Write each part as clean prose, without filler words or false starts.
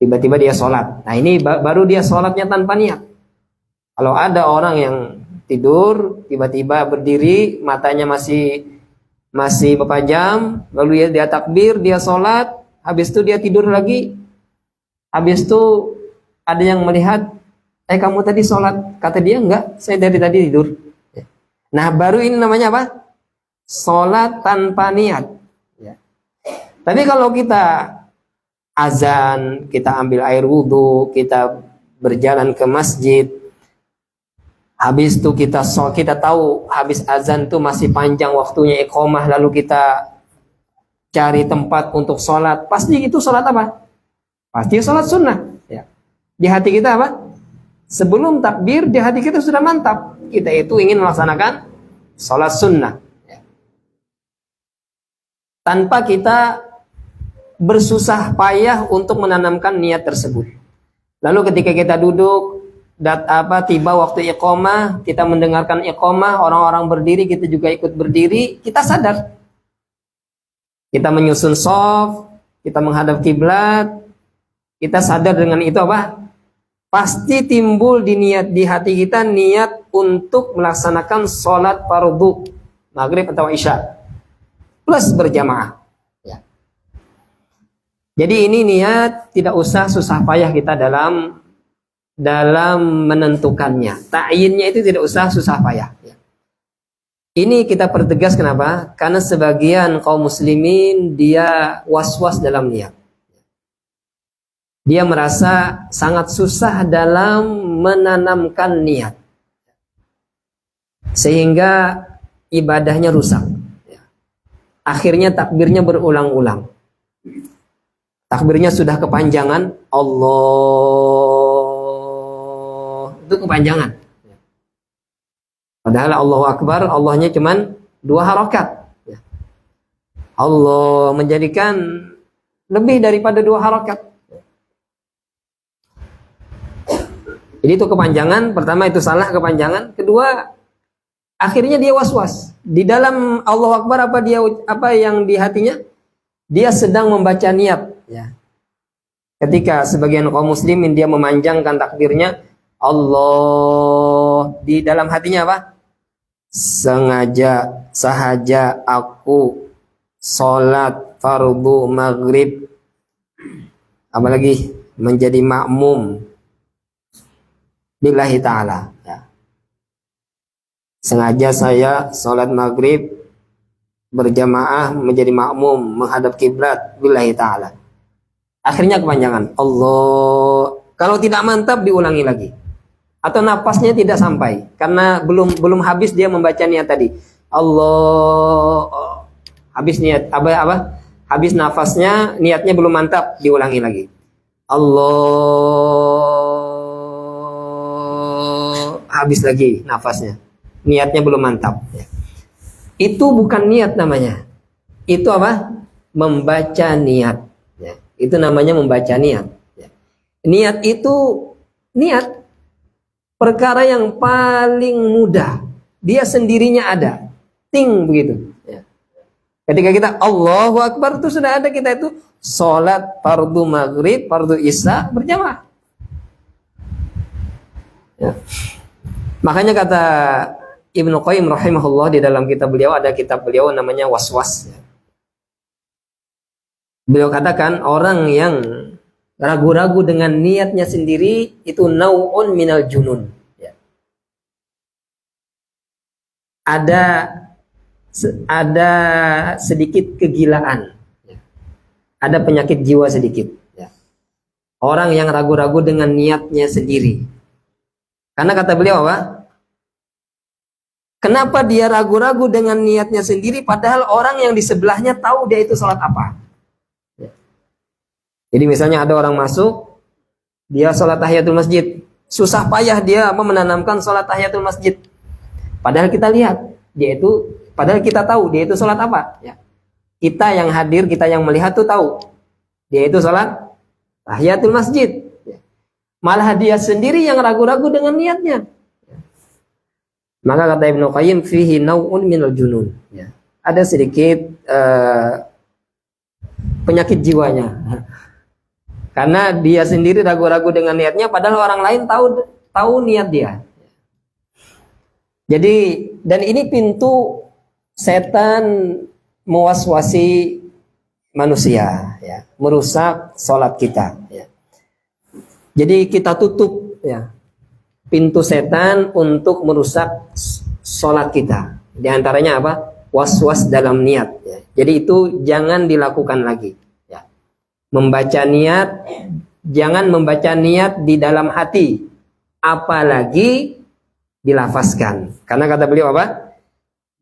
Tiba-tiba dia sholat. Nah ini baru dia sholatnya tanpa niat. Kalau ada orang yang tidur, tiba-tiba berdiri, matanya masih beberapa jam, lalu dia takbir, dia sholat, habis itu dia tidur lagi, habis itu ada yang melihat, kamu tadi sholat, kata dia enggak, saya dari tadi tidur. Nah baru ini namanya apa? Sholat tanpa niat. Tapi kalau kita azan, kita ambil air wudhu, kita berjalan ke masjid, habis itu kita tahu habis azan itu masih panjang waktunya iqamah, lalu kita cari tempat untuk sholat, pasti itu sholat apa? Pasti sholat sunnah. Ya. Di hati kita apa? Sebelum takbir di hati kita sudah mantap, kita itu ingin melaksanakan sholat sunnah. Ya. Tanpa kita bersusah payah untuk menanamkan niat tersebut. Lalu ketika kita duduk, tiba waktu iqamah, kita mendengarkan iqamah, orang-orang berdiri, kita juga ikut berdiri, kita sadar. Kita menyusun shaf, kita menghadap kiblat, kita sadar dengan itu apa? Pasti timbul di hati kita niat untuk melaksanakan sholat fardu, maghrib atau isya, plus berjamaah. Jadi ini niat tidak usah susah payah kita dalam menentukannya. Ta'yinnya itu tidak usah susah payah. Ini kita pertegas kenapa? Karena sebagian kaum muslimin dia was-was dalam niat. Dia merasa sangat susah dalam menanamkan niat. Sehingga ibadahnya rusak. Akhirnya takbirnya berulang-ulang. Takbirnya sudah kepanjangan, Allah itu kepanjangan. Padahal Allahu Akbar, Allahnya cuman 2 harakat. Allah menjadikan lebih daripada 2 harakat. Jadi itu kepanjangan, pertama itu salah kepanjangan, kedua akhirnya dia was-was. Di dalam Allahu Akbar apa yang di hatinya? Dia sedang membaca niat. Ya. Ketika sebagian kaum muslimin dia memanjangkan takbirnya, Allah, di dalam hatinya apa? Sahaja aku sholat fardu maghrib, apalagi menjadi makmum billahi ta'ala. Ya. Sengaja saya sholat maghrib berjamaah menjadi makmum menghadap kiblat billahi ta'ala. Akhirnya kepanjangan Allah. Kalau tidak mantap diulangi lagi. Atau napasnya tidak sampai karena belum habis dia membaca niat tadi. Allah, habis niat apa? Habis nafasnya, niatnya belum mantap, diulangi lagi. Allah, habis lagi nafasnya. Niatnya belum mantap. Itu bukan niat namanya. Itu apa? Membaca niat. Itu namanya membaca niat. Niat itu perkara yang paling mudah. Dia sendirinya ada. Ting begitu. Ketika kita Allahu Akbar itu sudah ada, kita itu sholat fardu maghrib, fardu isya berjamaah. Ya. Makanya kata Ibnu Qayyim rahimahullah di dalam kitab beliau, ada kitab beliau namanya Was-Was. Beliau katakan orang yang ragu-ragu dengan niatnya sendiri itu nau'un minal junun. Ya. Ada sedikit kegilaan. Ya. Ada penyakit jiwa sedikit. Ya. Orang yang ragu-ragu dengan niatnya sendiri. Karena kata beliau apa? Kenapa dia ragu-ragu dengan niatnya sendiri padahal orang yang di sebelahnya tahu dia itu sholat apa? Jadi misalnya ada orang masuk, dia sholat tahiyatul masjid. Susah payah dia menanamkan sholat tahiyatul masjid. Padahal kita lihat, padahal kita tahu dia itu sholat apa. Ya. Kita yang hadir, kita yang melihat tuh tahu. Dia itu sholat tahiyatul masjid. Ya. Malah dia sendiri yang ragu-ragu dengan niatnya. Ya. Maka kata Ibnu Qayyim, fihi nau'un minal junun. Ya. Ada sedikit penyakit jiwanya. Karena dia sendiri ragu-ragu dengan niatnya, padahal orang lain tahu niat dia. Jadi, dan ini pintu setan mewaswasi manusia, ya, merusak sholat kita. Ya. Jadi kita tutup, ya, pintu setan untuk merusak sholat kita. Di antaranya apa? Was-was dalam niat. Ya. Jadi itu jangan dilakukan lagi. Ya. Membaca niat, jangan membaca niat di dalam hati, apalagi dilafazkan. Karena kata beliau apa?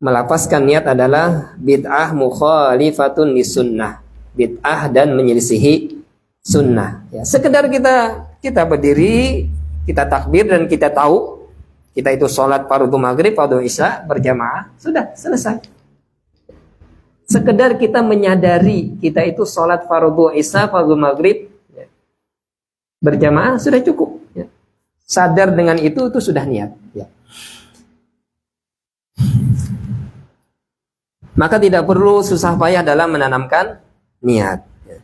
Melafazkan niat adalah bid'ah mukhalifatun lisunnah. Bid'ah dan menyelisihi sunnah. Ya. Sekedar kita berdiri, kita takbir dan kita tahu kita itu sholat fardu maghrib, fardu isya berjamaah, sudah selesai. Sekedar kita menyadari kita itu sholat fardu isya, fardu maghrib, ya, berjamaah sudah cukup. Ya. Sadar dengan itu sudah niat. Ya. Maka tidak perlu susah payah dalam menanamkan niat. Ya.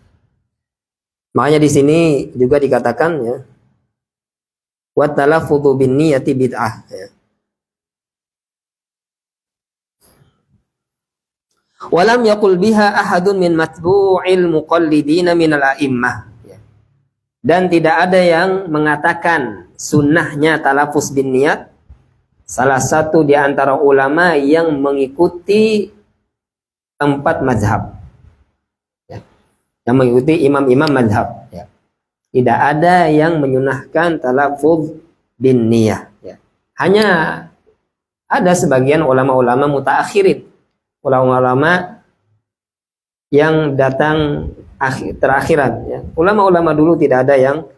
Makanya di sini juga dikatakan, ya, wa talaffudzu bin niyati bid'ah. Ya. Walam yaqul biha ahadun min matbu'il muqallidina minal a'immah. Ya. Dan tidak ada yang mengatakan sunnahnya talafuz bin niyat salah satu di antara ulama yang mengikuti 4 mazhab. Ya. Yang mengikuti imam-imam mazhab. Ya. Tidak ada yang menyunahkan talafuz bin niyah. Ya. Hanya ada sebagian ulama-ulama mutaakhirin, ulama-ulama yang datang terakhiran. Ya. Ulama-ulama dulu tidak ada yang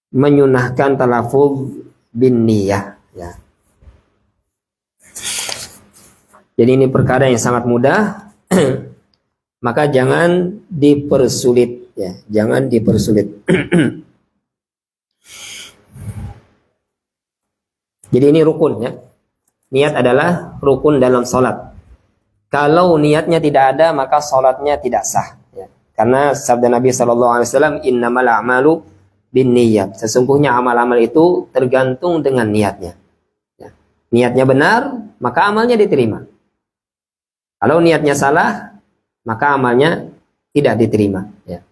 menyunahkan talafuz bin niyah. Ya. Jadi ini perkara yang sangat mudah, maka jangan dipersulit. Ya, jangan dipersulit. Jadi ini rukun, ya. Niat adalah rukun dalam sholat. Kalau niatnya tidak ada, maka sholatnya tidak sah. Ya. Karena sabda Nabi SAW, innamal a'malu bin niyat. Sesungguhnya amal-amal itu tergantung dengan niatnya. Ya. Niatnya benar, maka amalnya diterima. Kalau niatnya salah, maka amalnya tidak diterima. Ya.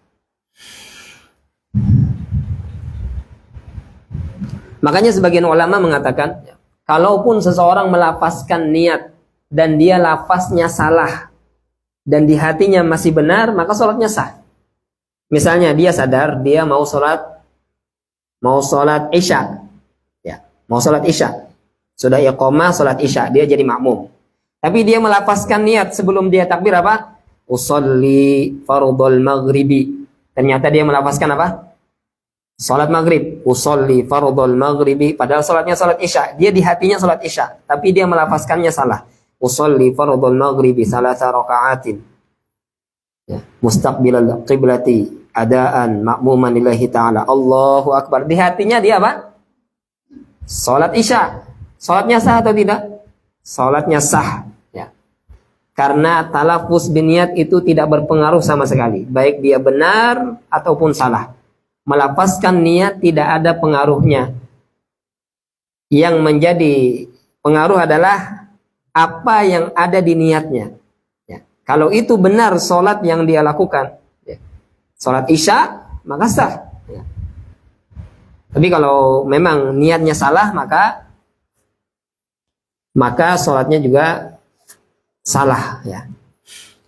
Makanya sebagian ulama mengatakan, kalaupun seseorang melafazkan niat dan dia lafaznya salah dan di hatinya masih benar, maka sholatnya sah. Misalnya dia sadar dia mau sholat isya, ya, mau sholat isya, sudah iqamah sholat isya, dia jadi makmum. Tapi dia melafazkan niat sebelum dia takbir apa? Usolli fardhul maghribi. Ternyata dia melafazkan apa? Salat maghrib, usolli fardhul maghribi, padahal salatnya salat isya. Dia di hatinya salat isya, tapi dia melafazkannya salah. Usolli fardhul maghribi salasa raka'atin. Ya, mustaqbilal qiblati adaan ma'muman lillahi ta'ala. Allahu akbar. Di hatinya dia apa? Salat isya. Salatnya sah atau tidak? Salatnya sah. Ya. Karena talafuz bin niyat itu tidak berpengaruh sama sekali, baik dia benar ataupun salah. Melafazkan niat tidak ada pengaruhnya. Yang menjadi pengaruh adalah apa yang ada di niatnya. Ya. Kalau itu benar sholat yang dia lakukan, ya, sholat isya, maka sah. Ya. Tapi kalau memang niatnya salah, maka sholatnya juga salah. Ya.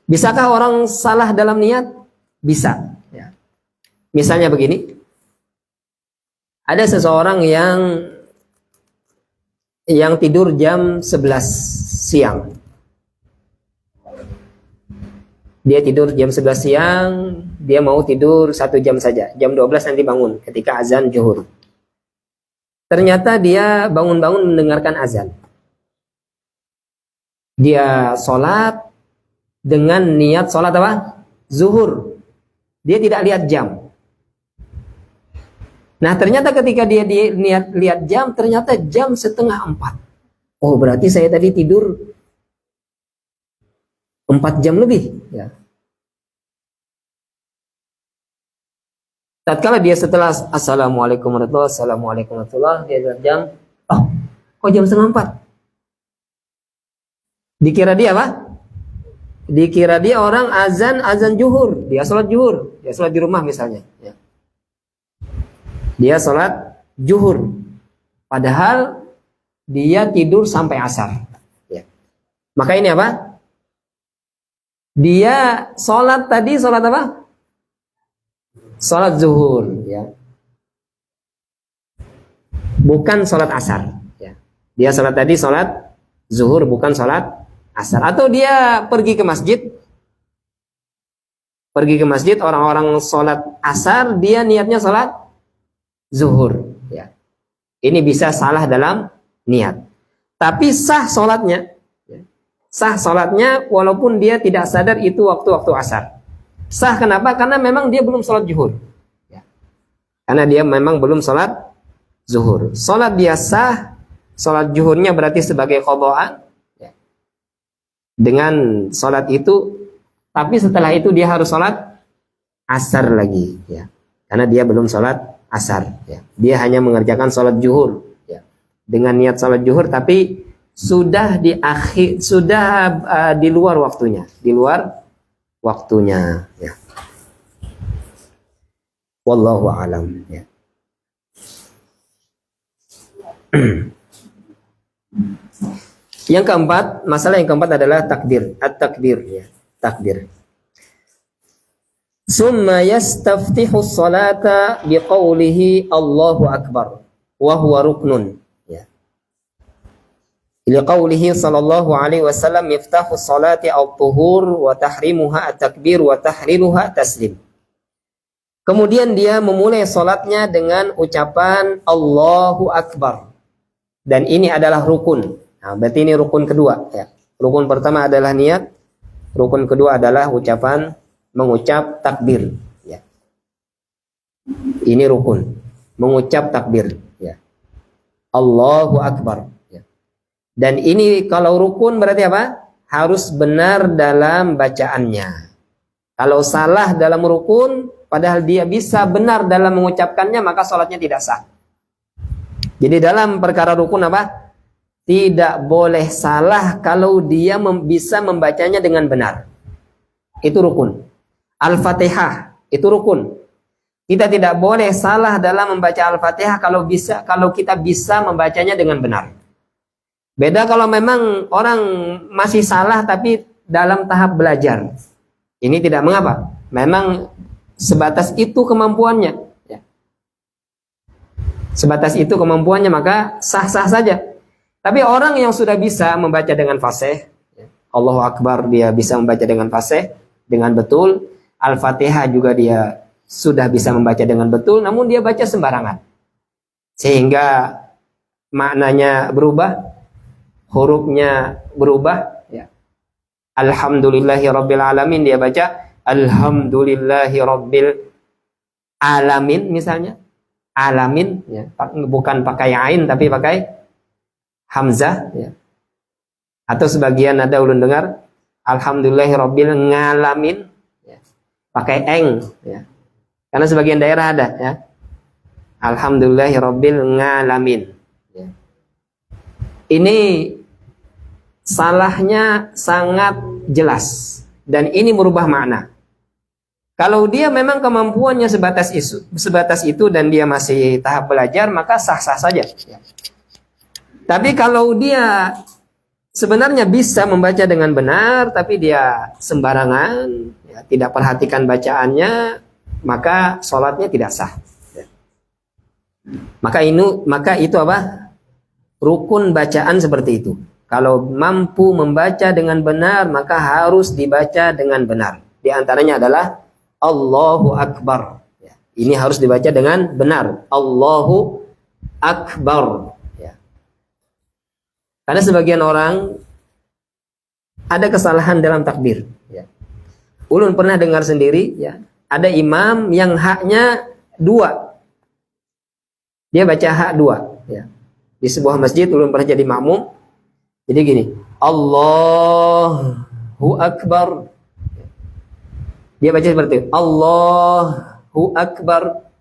Bisakah orang salah dalam niat? Bisa. Ya. Misalnya begini, ada seseorang yang tidur jam 11 siang. Dia tidur jam 11 siang, dia mau tidur 1 jam saja. Jam 12 nanti bangun ketika azan zuhur. Ternyata dia bangun-bangun mendengarkan azan. Dia sholat dengan niat sholat apa? Zuhur. Dia tidak lihat jam. Nah ternyata ketika dia lihat jam, ternyata jam 3:30. Oh berarti saya tadi tidur 4 jam lebih. Ya. Tatkala dia setelah assalamualaikum warahmatullahi wabarakatuh, assalamualaikum warahmatullahi wabarakatuh, dia lihat jam, oh, kok jam 3:30? Dikira dia apa? Dikira dia orang azan zuhur, dia sholat zuhur, dia sholat di rumah misalnya. Ya. Dia sholat zuhur, padahal dia tidur sampai asar. Ya. Maka ini apa? Dia sholat tadi sholat apa? Sholat zuhur, ya. Bukan sholat asar. Ya. Dia sholat tadi sholat zuhur, bukan sholat asar. Atau dia pergi ke masjid. Pergi ke masjid, orang-orang sholat asar, dia niatnya sholat zuhur. Ya. Ini bisa salah dalam niat. Tapi sah sholatnya. Ya. Sah sholatnya walaupun dia tidak sadar itu waktu-waktu asar. Sah kenapa? Karena memang dia belum sholat zuhur. Ya. Karena dia memang belum sholat zuhur. Sholat dia sah, sholat zuhurnya berarti sebagai qadhaan. Ya. Dengan sholat itu, tapi setelah itu dia harus sholat asar lagi. Ya. Karena dia belum sholat asar. Ya. Dia hanya mengerjakan sholat zuhur. Ya. Dengan niat sholat zuhur, tapi sudah di akhir, sudah di luar waktunya. Di luar waktunya, ya. Wallahu a'lam, ya. Yang keempat, masalah yang keempat adalah takbir, at-takbir, ya, takbir. Summa yastaftihu sholata biqaulihi Allahu akbar wa huwa ruknun. Liqaulihi sallallahu alaihi wasallam miftahu sholati al-tuhur wa tahrimuha at-takbir wa tahliluha taslim. Kemudian dia memulai sholatnya dengan ucapan Allahu Akbar. Dan ini adalah rukun. Nah, berarti ini rukun kedua. Ya. Rukun pertama adalah niat. Rukun kedua adalah ucapan mengucap takbir. Ya. Ini rukun. Mengucap takbir. Ya. Allahu Akbar. Dan ini kalau rukun berarti apa? Harus benar dalam bacaannya. Kalau salah dalam rukun, padahal dia bisa benar dalam mengucapkannya, maka sholatnya tidak sah. Jadi dalam perkara rukun apa? Tidak boleh salah kalau dia bisa membacanya dengan benar. Itu rukun. Al-Fatihah, itu rukun. Kita tidak boleh salah dalam membaca Al-Fatihah kalau kita bisa membacanya dengan benar. Beda kalau memang orang masih salah tapi dalam tahap belajar. Ini tidak mengapa. Memang sebatas itu kemampuannya. Ya. Sebatas itu kemampuannya maka sah-sah saja. Tapi orang yang sudah bisa membaca dengan fasih, ya, Allahu Akbar dia bisa membaca dengan fasih, dengan betul. Al-Fatihah juga dia sudah bisa membaca dengan betul, namun dia baca sembarangan. Sehingga maknanya berubah. Hurufnya berubah, ya. Alhamdulillahi rabbil alamin dia baca Alhamdulillahi rabbil alamin misalnya. Alamin, ya. Bukan pakai ain tapi pakai hamzah, ya. Atau sebagian ada ulun dengar Alhamdulillahi rabbil ngalamin, ya. Pakai eng, ya. Karena sebagian daerah ada, ya. Alhamdulillahi rabbil ngalamin, ya. Ini salahnya sangat jelas dan ini merubah makna. Kalau dia memang kemampuannya sebatas itu dan dia masih tahap belajar, maka sah-sah saja. Ya. Tapi kalau dia sebenarnya bisa membaca dengan benar, tapi dia sembarangan, ya, tidak perhatikan bacaannya, maka sholatnya tidak sah. Ya. Maka itu apa? Rukun bacaan seperti itu. Kalau mampu membaca dengan benar, maka harus dibaca dengan benar. Di antaranya adalah Allahu Akbar. Ya. Ini harus dibaca dengan benar. Allahu Akbar. Ya. Karena sebagian orang ada kesalahan dalam takbir. Ya. Ulun pernah dengar sendiri, ya, ada imam yang haknya 2. Dia baca hak 2. Ya. Di sebuah masjid, ulun pernah jadi makmum. Jadi gini, Allahu Akbar. Dia baca seperti itu. Allahu Akbar.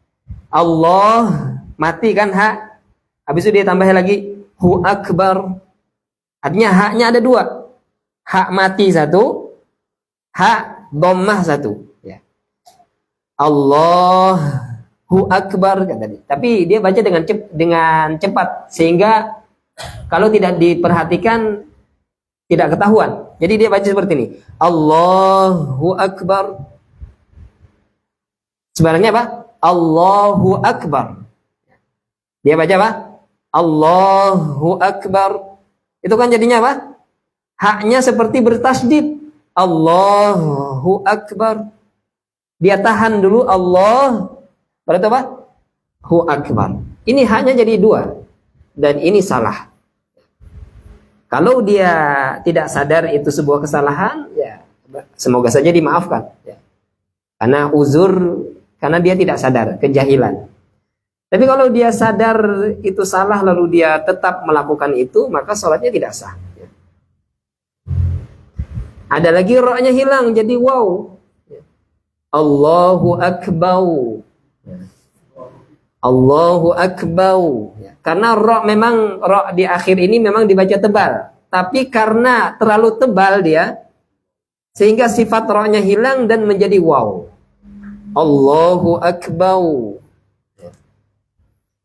Allah mati kan ha. Habis itu dia tambah lagi hu akbar. Artinya haknya ada dua. Hak mati satu, hak dhammah satu. Ya. Allahu akbar kan tadi. Tapi dia baca dengan cepat sehingga kalau tidak diperhatikan tidak ketahuan. Jadi dia baca seperti ini. Allahu akbar. Sebenarnya apa? Allahu akbar. Dia baca apa? Allahu akbar. Itu kan jadinya apa? Haknya seperti bertasydid. Allahu akbar. Dia tahan dulu Allah. Berarti apa? Hu akbar. Ini haknya jadi dua. Dan ini salah. Kalau dia tidak sadar itu sebuah kesalahan, ya semoga saja dimaafkan. Ya. Karena uzur, karena dia tidak sadar, kejahilan. Tapi kalau dia sadar itu salah lalu dia tetap melakukan itu, maka sholatnya tidak sah. Ya. Ada lagi ro-nya hilang jadi waw. Ya. Allahu akbar. Ya. Allahu akbar. Ya. Karena memang ro di akhir ini memang dibaca tebal. Tapi karena terlalu tebal dia, sehingga sifat ro-nya hilang dan menjadi waw. Allahu akbar.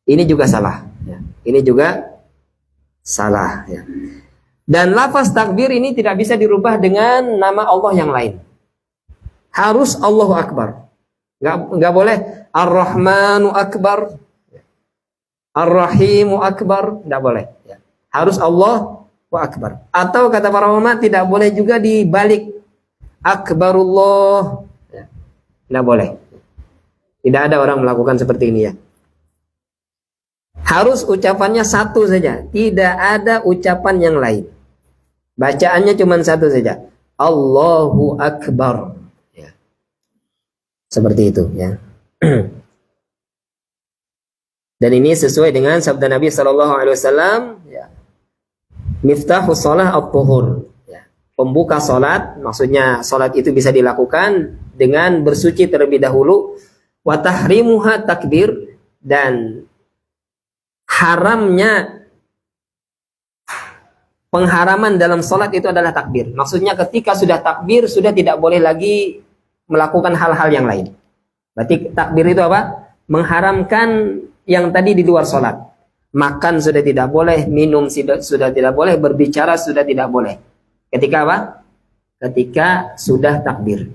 Ini juga salah. Ya. Ini juga salah. Ya. Dan lafaz takbir ini tidak bisa dirubah dengan nama Allah yang lain. Harus Allahu Akbar. Nggak boleh Ar-Rahmanu Akbar, Ar-Rahimu Akbar. Nggak boleh. Ya. Harus Allahu Akbar. Atau kata para ulama tidak boleh juga dibalik Akbarullah. Ya. Nggak boleh. Tidak ada orang melakukan seperti ini ya. Harus ucapannya satu saja, tidak ada ucapan yang lain. Bacaannya cuma satu saja. Allahu Akbar. Ya. Seperti itu ya. Dan ini sesuai dengan sabda Nabi SAW. Ya. Miftahus shalah at-tuhur. Ya. Pembuka salat, maksudnya salat itu bisa dilakukan dengan bersuci terlebih dahulu. Wa tahrimuha takbir, dan haramnya pengharaman dalam sholat itu adalah takbir. Maksudnya ketika sudah takbir sudah tidak boleh lagi melakukan hal-hal yang lain. Berarti takbir itu apa? Mengharamkan yang tadi di luar sholat. Makan sudah tidak boleh, minum sudah tidak boleh, berbicara sudah tidak boleh. Ketika apa? Ketika sudah takbir.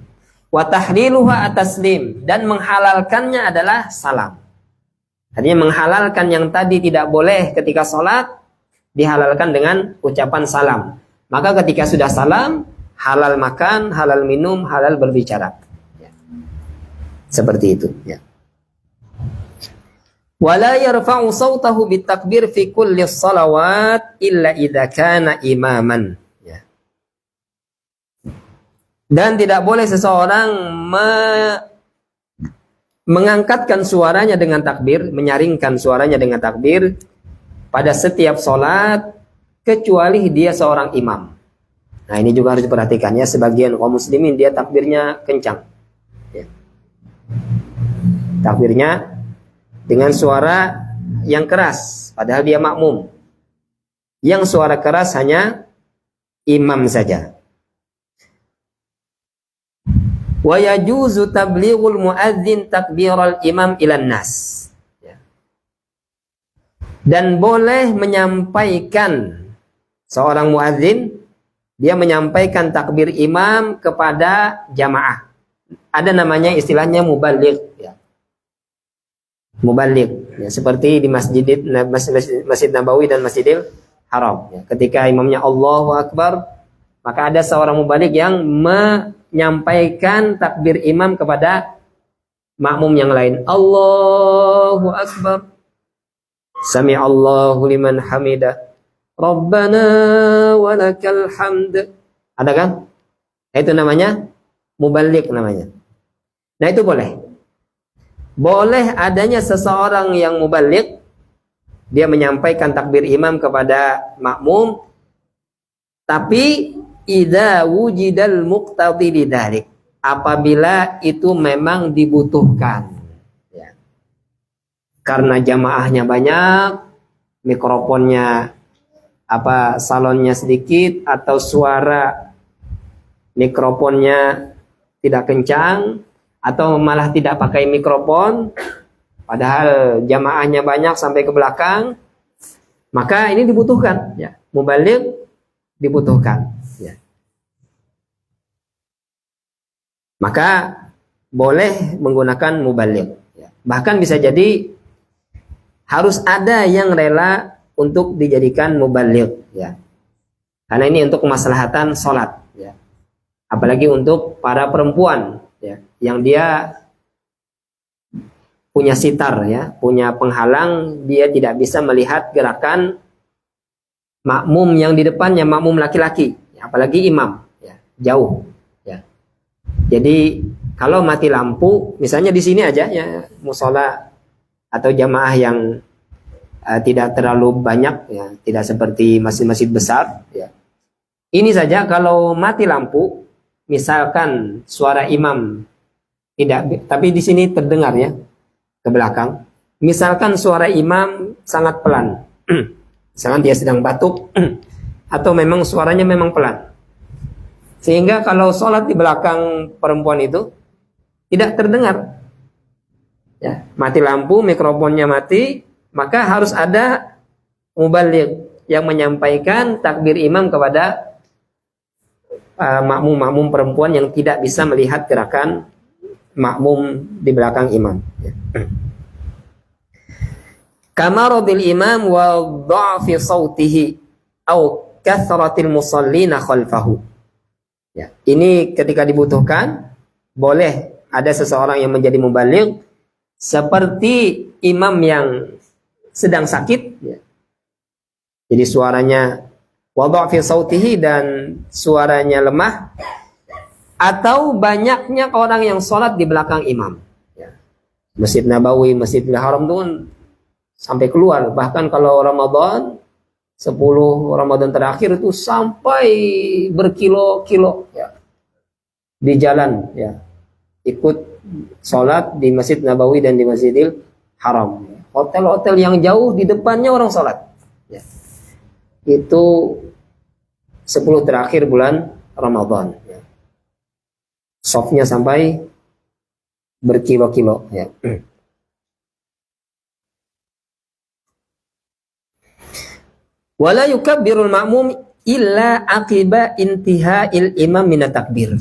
Wa tahliluha at-taslim, dan menghalalkannya adalah salam. Artinya menghalalkan yang tadi tidak boleh ketika sholat, dihalalkan dengan ucapan salam. Maka ketika sudah salam, halal makan, halal minum, halal berbicara. Ya. Seperti itu. Ya. Wala yarfa'u sawtahu bitakbir fi kulli salawat illa idza kana imaman. Ya. Dan tidak boleh seseorang mengangkatkan suaranya dengan takbir, menyaringkan suaranya dengan takbir pada setiap sholat kecuali dia seorang imam. Nah ini juga harus diperhatikan ya, sebagian kaum muslimin dia takbirnya kencang. Ya. Takbirnya dengan suara yang keras, padahal dia makmum. Yang suara keras hanya imam saja. Wa yajuzu tablighul muadzin takbiral imam ilan nas. Dan boleh menyampaikan seorang muadzin, dia menyampaikan takbir imam kepada jamaah. Ada namanya istilahnya muballigh ya. Muballigh ya, seperti di Masjid Nabawi dan Masjidil Haram ya. Ketika imamnya Allahu Akbar, maka ada seorang muballigh yang menyampaikan takbir imam kepada makmum yang lain. Allahu Akbar. Sami'allahu liman hamidah. Rabbana walakal hamd. Ada kan? Itu namanya muballigh namanya. Nah itu boleh. Boleh adanya seseorang yang muballigh, dia menyampaikan takbir imam kepada makmum, tapi idza wujidal muqtadi lidzalik, apabila itu memang dibutuhkan. Ya. karena jamaahnya banyak, mikrofonnya salonnya sedikit, atau suara mikrofonnya tidak kencang, atau malah tidak pakai mikrofon, padahal jamaahnya banyak sampai ke belakang, maka ini dibutuhkan, ya, mubaligh dibutuhkan, ya. Maka boleh menggunakan mubaligh, ya. Bahkan bisa jadi harus ada yang rela untuk dijadikan mubaligh, ya. Karena ini untuk kemaslahatan sholat, ya. Apalagi untuk para perempuan, ya, yang dia punya sitar, ya, punya penghalang, dia tidak bisa melihat gerakan makmum yang di depannya, makmum laki-laki, ya, apalagi imam, ya, jauh, ya. Jadi kalau mati lampu, misalnya di sini aja, ya, musola atau jamaah yang tidak terlalu banyak, ya, tidak seperti masjid-masjid besar, ya. Ini saja kalau mati lampu, misalkan suara imam tidak, tapi di sini terdengar, ya, ke belakang. Misalkan suara imam sangat pelan, misalkan dia sedang batuk, atau memang suaranya memang pelan, sehingga kalau sholat di belakang perempuan itu tidak terdengar, ya, mati lampu, mikrofonnya mati, maka harus ada mubaligh yang menyampaikan takbir imam kepada makmum-makmum perempuan yang tidak bisa melihat gerakan makmum di belakang imam, ya. Kamaradil imam wa dha'fi sautihi au kathratil musallina khalfahu, ya. Ini ketika dibutuhkan boleh ada seseorang yang menjadi mubaligh seperti imam yang sedang sakit, ya. Jadi suaranya wa dha'fi sautihi dan suaranya lemah, atau banyaknya orang yang sholat di belakang imam, ya. Masjid Nabawi, Masjidil Haram itu kan sampai keluar, bahkan kalau Ramadan 10 Ramadan terakhir itu sampai berkilo-kilo, ya, di jalan, ya, ikut sholat di Masjid Nabawi dan di Masjidil Haram. Hotel-hotel yang jauh di depannya orang sholat, ya. Itu 10 terakhir bulan Ramadan, ya. Softnya sampai berkilo-kilo, ya. Wala yukabbirul ma'mum illa aqiba intiha'il imam minat takbir.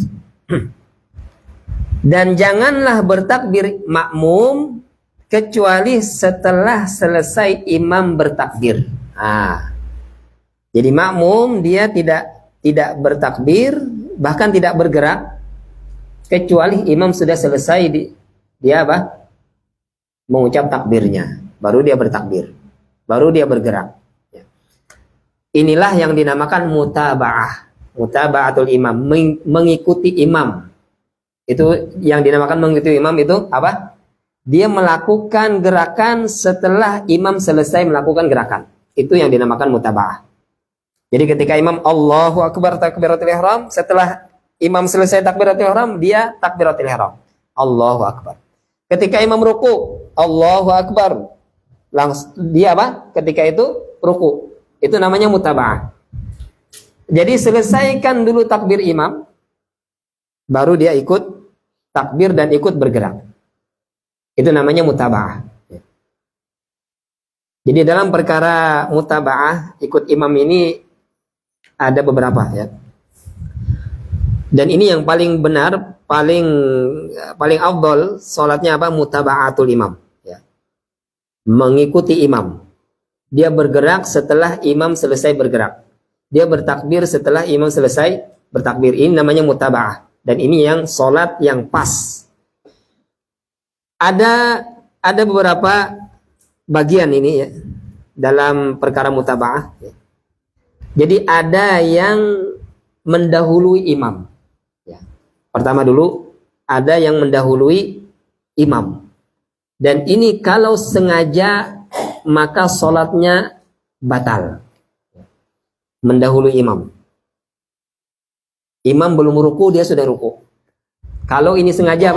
Dan janganlah bertakbir makmum kecuali setelah selesai imam bertakbir. Jadi makmum dia tidak bertakbir, bahkan tidak bergerak kecuali imam sudah selesai dia mengucap takbirnya, baru dia bertakbir, baru dia bergerak. Inilah yang dinamakan mutaba'atul imam, mengikuti imam. Itu yang dinamakan mengikuti imam itu apa? Dia melakukan gerakan setelah imam selesai melakukan gerakan. Itu yang dinamakan mutaba'ah. Jadi ketika imam Allahu Akbar takbiratul ihram, setelah imam selesai takbiratul ihram, dia takbiratul ihram, Allahu Akbar. Ketika imam ruku, Allahu Akbar, langsung dia ketika itu ruku. Itu namanya mutaba'ah. Jadi selesaikan dulu takbir imam, baru dia ikut takbir dan ikut bergerak. Itu namanya mutaba'ah. Jadi dalam perkara mutaba'ah, ikut imam ini ada beberapa, ya. Dan ini yang paling benar, paling afdal salatnya mutaba'atul imam, ya. Mengikuti imam. Dia bergerak setelah imam selesai bergerak. Dia bertakbir setelah imam selesai bertakbir. Ini namanya mutaba'ah. Dan ini yang salat yang pas. Ada beberapa bagian ini, ya, dalam perkara mutaba'ah, ya. Jadi ada yang mendahului imam, ya. Pertama dulu ada yang mendahului imam. Dan ini kalau sengaja maka sholatnya batal. Mendahului imam. Imam belum ruku, dia sudah ruku. Kalau ini sengaja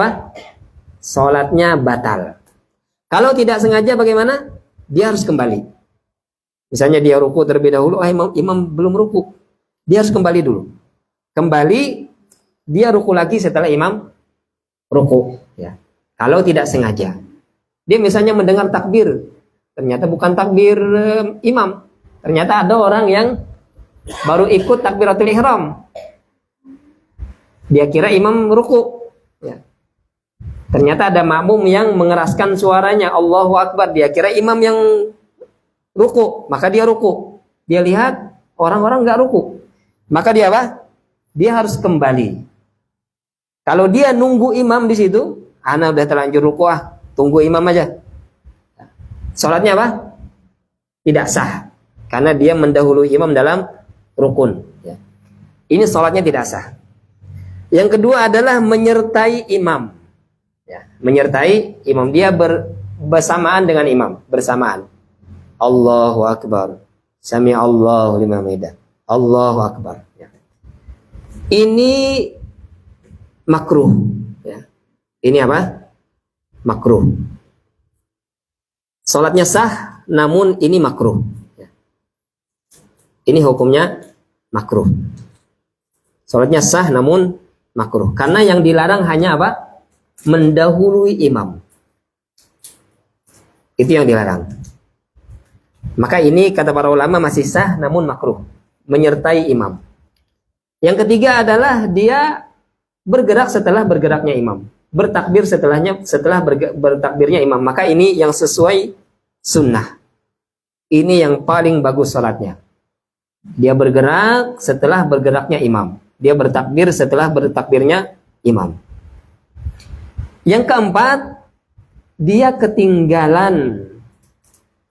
sholatnya batal. Kalau tidak sengaja bagaimana? Dia harus kembali. Misalnya dia ruku terlebih dahulu, imam belum ruku. Dia harus kembali dulu. Kembali, dia ruku lagi setelah imam ruku. Ya. Kalau tidak sengaja. Dia misalnya mendengar takbir. Ternyata bukan takbir imam. Ternyata ada orang yang baru ikut takbiratul ihram. Dia kira imam ruku. Ya. Ternyata ada makmum yang mengeraskan suaranya, Allahu Akbar. Dia kira imam yang ruku, maka dia ruku. Dia lihat orang-orang nggak ruku, maka dia apa? Dia harus kembali. Kalau dia nunggu imam di situ, ana udah terlanjur ruku, tunggu imam aja. Salatnya apa? Tidak sah, karena dia mendahului imam dalam rukun. Ya. Ini salatnya tidak sah. Yang kedua adalah menyertai imam. Ya, menyertai imam, dia bersamaan dengan imam, bersamaan. Allahu Akbar, Sami Allahu liman hamidah, Allahu Akbar. Ya. Ini makruh. Ya. Ini apa? Makruh. Salatnya sah, namun ini makruh. Ya. Ini hukumnya makruh. Salatnya sah, namun makruh. Karena yang dilarang hanya apa? Mendahului imam. Itu yang dilarang. Maka ini kata para ulama masih sah namun makruh, menyertai imam. Yang ketiga adalah dia bergerak setelah bergeraknya imam, bertakbir setelah bertakbirnya imam. Maka ini yang sesuai sunnah. Ini yang paling bagus salatnya. Dia bergerak setelah bergeraknya imam. Dia bertakbir setelah bertakbirnya imam. Yang keempat, dia ketinggalan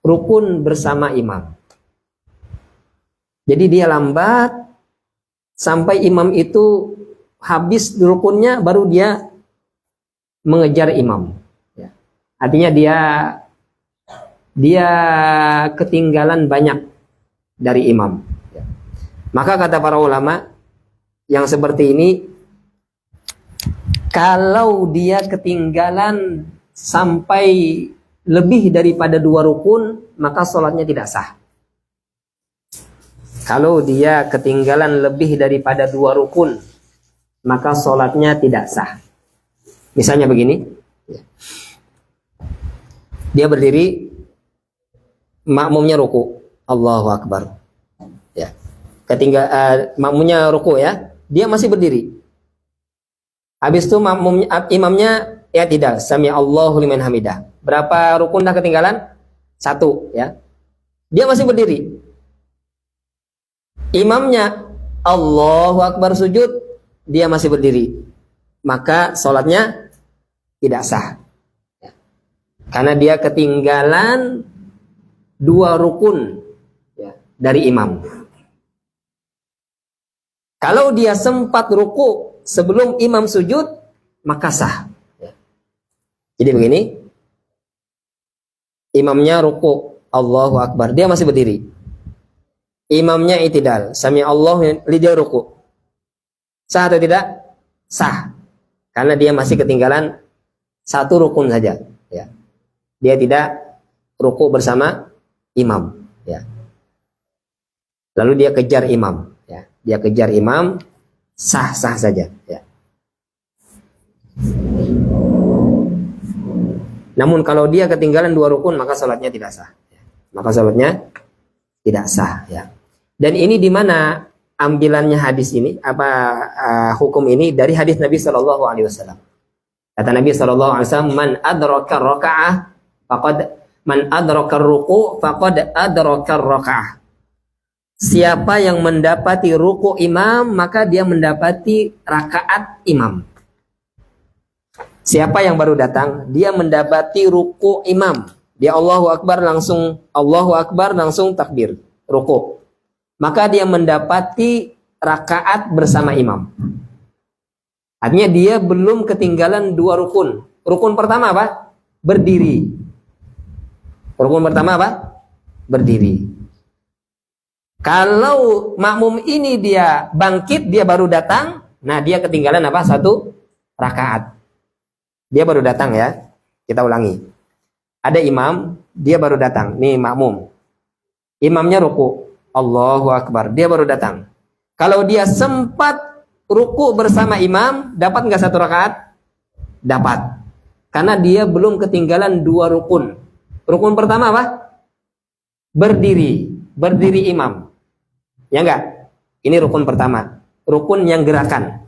rukun bersama imam. Jadi dia lambat sampai imam itu habis rukunnya, baru dia mengejar imam. Ya. Artinya dia ketinggalan banyak dari imam. Ya. Maka kata para ulama, yang seperti ini, kalau dia ketinggalan sampai lebih daripada 2 rukun, maka sholatnya tidak sah. Kalau dia ketinggalan lebih daripada 2 rukun, maka sholatnya tidak sah. Misalnya begini, dia berdiri, makmumnya ruku, Allahu Akbar. Ya, makmumnya ruku ya, dia masih berdiri. Habis itu imamnya ya tidak, Sami Allahu liman hamidah. Berapa rukun dah ketinggalan? 1 ya. Dia masih berdiri. Imamnya Allahu Akbar sujud, dia masih berdiri. Maka sholatnya tidak sah. Ya. Karena dia ketinggalan 2 rukun ya, dari imam. Kalau dia sempat ruku sebelum imam sujud, maka sah. Ya. Jadi begini, imamnya ruku, Allahu Akbar, dia masih berdiri. Imamnya i'tidal, Sami Allah, dia ruku. Sah atau tidak? Sah. Karena dia masih ketinggalan 1 rukun saja. Ya. Dia tidak ruku bersama imam. Ya. Lalu dia kejar imam. Ya. Dia kejar imam, sah-sah saja. Ya. Namun kalau dia ketinggalan 2 rukun, maka salatnya tidak sah. Ya. Maka salatnya tidak sah. Ya. Dan ini di mana ambilannya hadis ini? Hukum ini dari hadis Nabi Shallallahu Alaihi Wasallam. Kata Nabi Shallallahu Alaihi Wasallam, man adraka rakaah, man adraka ruku, faqad adraka rakaah. Siapa yang mendapati ruku imam, maka dia mendapati rakaat imam. Siapa yang baru datang, dia mendapati ruku imam. Dia Allahu Akbar langsung takbir, ruku. Maka dia mendapati rakaat bersama imam. Artinya dia belum ketinggalan 2 rukun. Rukun pertama apa? Berdiri. Rukun pertama apa? Berdiri. Kalau makmum ini dia bangkit, dia baru datang, nah dia ketinggalan apa? 1 rakaat. Dia baru datang ya. Kita ulangi. Ada imam, dia baru datang. Nih makmum. Imamnya ruku. Allahu Akbar. Dia baru datang. Kalau dia sempat ruku bersama imam, dapat nggak 1 rakaat? Dapat. Karena dia belum ketinggalan 2 rukun. Rukun pertama apa? Berdiri. Berdiri imam. Ya enggak? Ini rukun pertama. Rukun yang gerakan.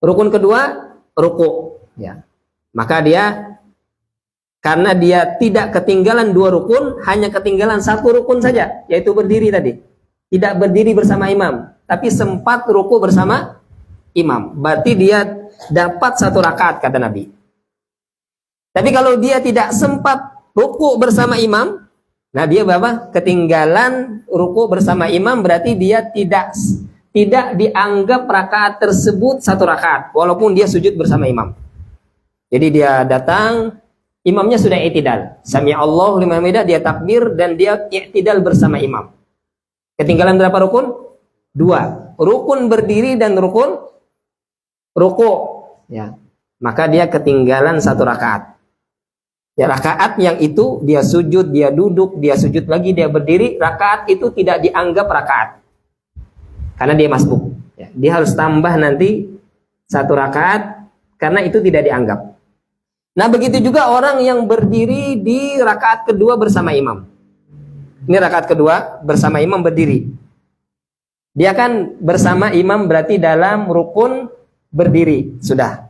Rukun kedua, ruku. Ya. Maka dia, karena dia tidak ketinggalan 2 rukun, hanya ketinggalan 1 rukun saja, yaitu berdiri tadi. Tidak berdiri bersama imam, tapi sempat ruku bersama imam. Berarti dia dapat 1 rakaat, kata Nabi. Tapi kalau dia tidak sempat ruku bersama imam, nah dia berapa? Ketinggalan ruku bersama imam, berarti dia tidak dianggap rakaat tersebut 1 rakaat, walaupun dia sujud bersama imam. Jadi dia datang, imamnya sudah i'tidal. Sami Allahu liman hamidah, dia takbir dan dia i'tidal bersama imam. Ketinggalan berapa rukun? 2. Rukun berdiri dan rukun ruku. Ya. Maka dia ketinggalan 1 rakaat. Ya, rakaat yang itu dia sujud, dia duduk, dia sujud lagi, dia berdiri, rakaat itu tidak dianggap rakaat. Karena dia masbuk. Ya, dia harus tambah nanti 1 rakaat karena itu tidak dianggap. Nah, begitu juga orang yang berdiri di rakaat kedua bersama imam. Ini rakaat kedua bersama imam berdiri. Dia kan bersama imam berarti dalam rukun berdiri. Sudah.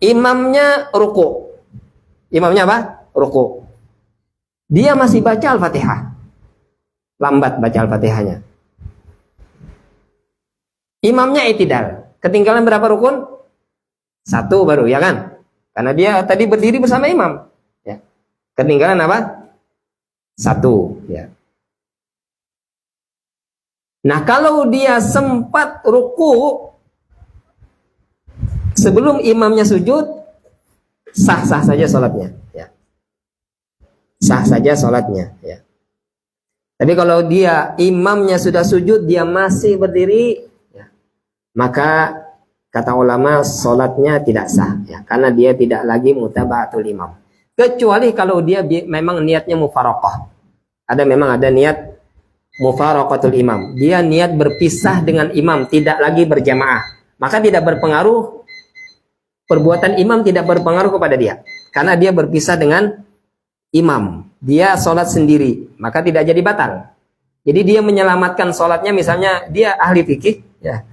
Imamnya ruku. Imamnya apa? Ruku. Dia masih baca Al-Fatihah. Lambat baca Al-Fatihahnya. Imamnya i'tidal. Ketinggalan berapa rukun? 1 baru, ya kan? Karena dia tadi berdiri bersama imam. Ya. Ketinggalan apa? 1. Ya. Nah, kalau dia sempat ruku sebelum imamnya sujud, sah-sah saja sholatnya. Ya. Sah saja sholatnya. Ya. Tapi kalau dia imamnya sudah sujud, dia masih berdiri, ya, maka kata ulama sholatnya tidak sah. Ya, karena dia tidak lagi mutaba'atul imam. Kecuali kalau dia memang niatnya mufaraqah. Memang ada niat mufaraqatul imam. Dia niat berpisah dengan imam, tidak lagi berjamaah. Maka tidak berpengaruh. Perbuatan imam tidak berpengaruh kepada dia. Karena dia berpisah dengan imam. Dia sholat sendiri. Maka tidak jadi batal. Jadi dia menyelamatkan sholatnya. Misalnya dia ahli fikih. Ya.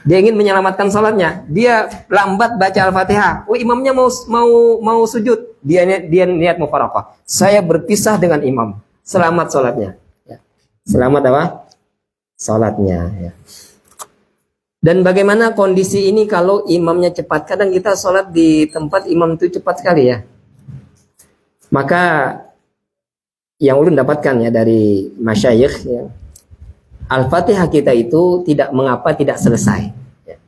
Dia ingin menyelamatkan sholatnya. Dia lambat baca Al-Fatihah. Oh, imamnya mau sujud. Dia niat mufaraqah. Saya berpisah dengan imam. Selamat sholatnya. Ya. Selamat apa? Sholatnya. Ya. Dan bagaimana kondisi ini kalau imamnya cepat? Kadang kita sholat di tempat imam itu cepat sekali ya. Maka yang ulun dapatkan ya dari masyayikh ya, Al-Fatihah kita itu tidak mengapa tidak selesai. Ya.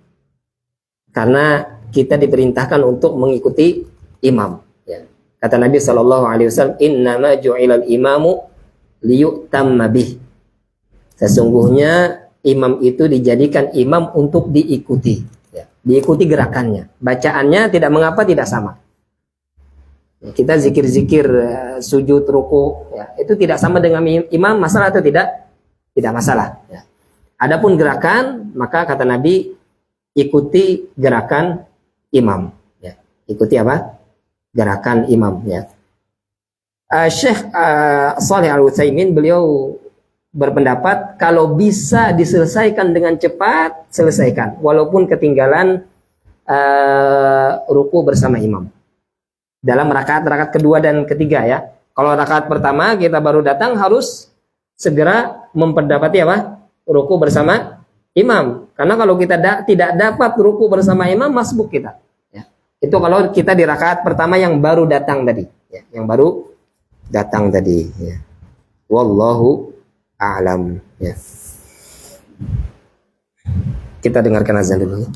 Karena kita diperintahkan untuk mengikuti imam. Ya. Kata Nabi SAW, innama ju'ilal imamu liyu'tamma bih. Sesungguhnya imam itu dijadikan imam untuk diikuti, ya. Diikuti gerakannya, bacaannya tidak mengapa tidak sama. Ya, kita zikir-zikir sujud, ruku, ya, itu tidak sama dengan imam, masalah atau tidak? Tidak masalah. Ya. Adapun gerakan, maka kata Nabi ikuti gerakan imam. Ya. Ikuti apa? Gerakan imam. Ya. Syekh Shalih Al-Utsaimin beliau berpendapat kalau bisa diselesaikan dengan cepat, selesaikan walaupun ketinggalan ruku bersama imam dalam rakaat kedua dan ketiga ya. Kalau rakaat pertama kita baru datang, harus segera memperdapati apa? Ruku bersama imam, karena kalau kita tidak dapat ruku bersama imam, masbuk kita ya. Itu kalau kita di rakaat pertama yang baru datang tadi ya, yang baru datang tadi ya. Wallahu a'lam ya. Kita dengarkan azan dulu ya.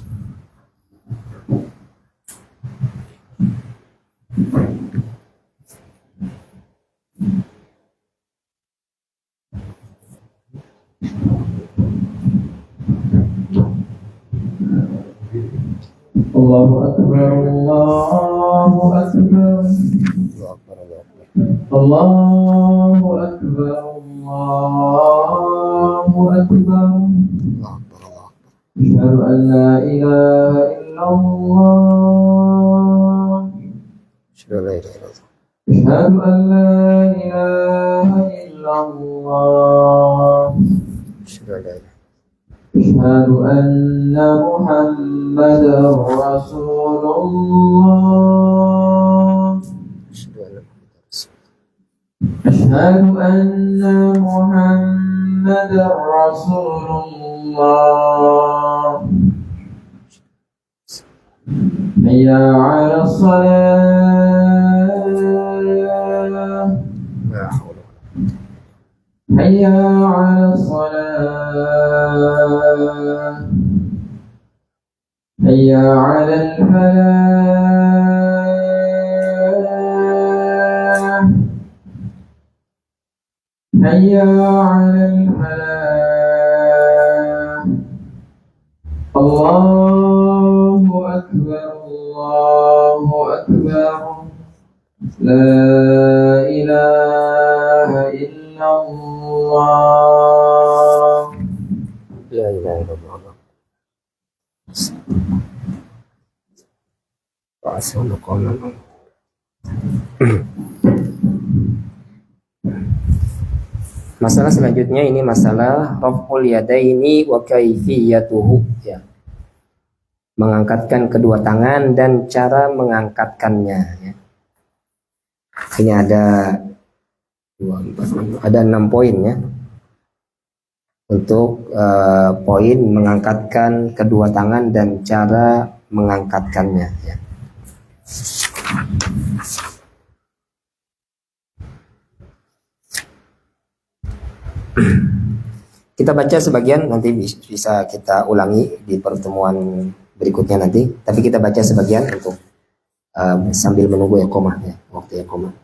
Allahu Akbar, Allahu Akbar. Allahu Akbar, Allahu Akbar. Asyhadu an la ilaha illallah. Asyhadu an la ilaha illallah. Asyhadu anna Muhammadar Rasulullah. Asyhadu anna Muhammadar Rasulullah. Hayya 'alas salah. Hayya 'alas salah. Hayya 'alal falah. Hayya 'alal falah. Allahu Akbar, Allahu Akbar. La ilaha illallah. La ilaha illallah. Masalah selanjutnya ini masalah raf'ul yadaini wa kaifiyatuhu, ya. Mengangkatkan kedua tangan dan cara mengangkatkannya, ya. Ini ada 6 poin, ya. Untuk poin mengangkatkan kedua tangan dan cara mengangkatkannya, ya. Kita baca sebagian, nanti bisa kita ulangi di pertemuan berikutnya nanti. Tapi kita baca sebagian untuk sambil menunggu iqamah, ya, waktu iqamah.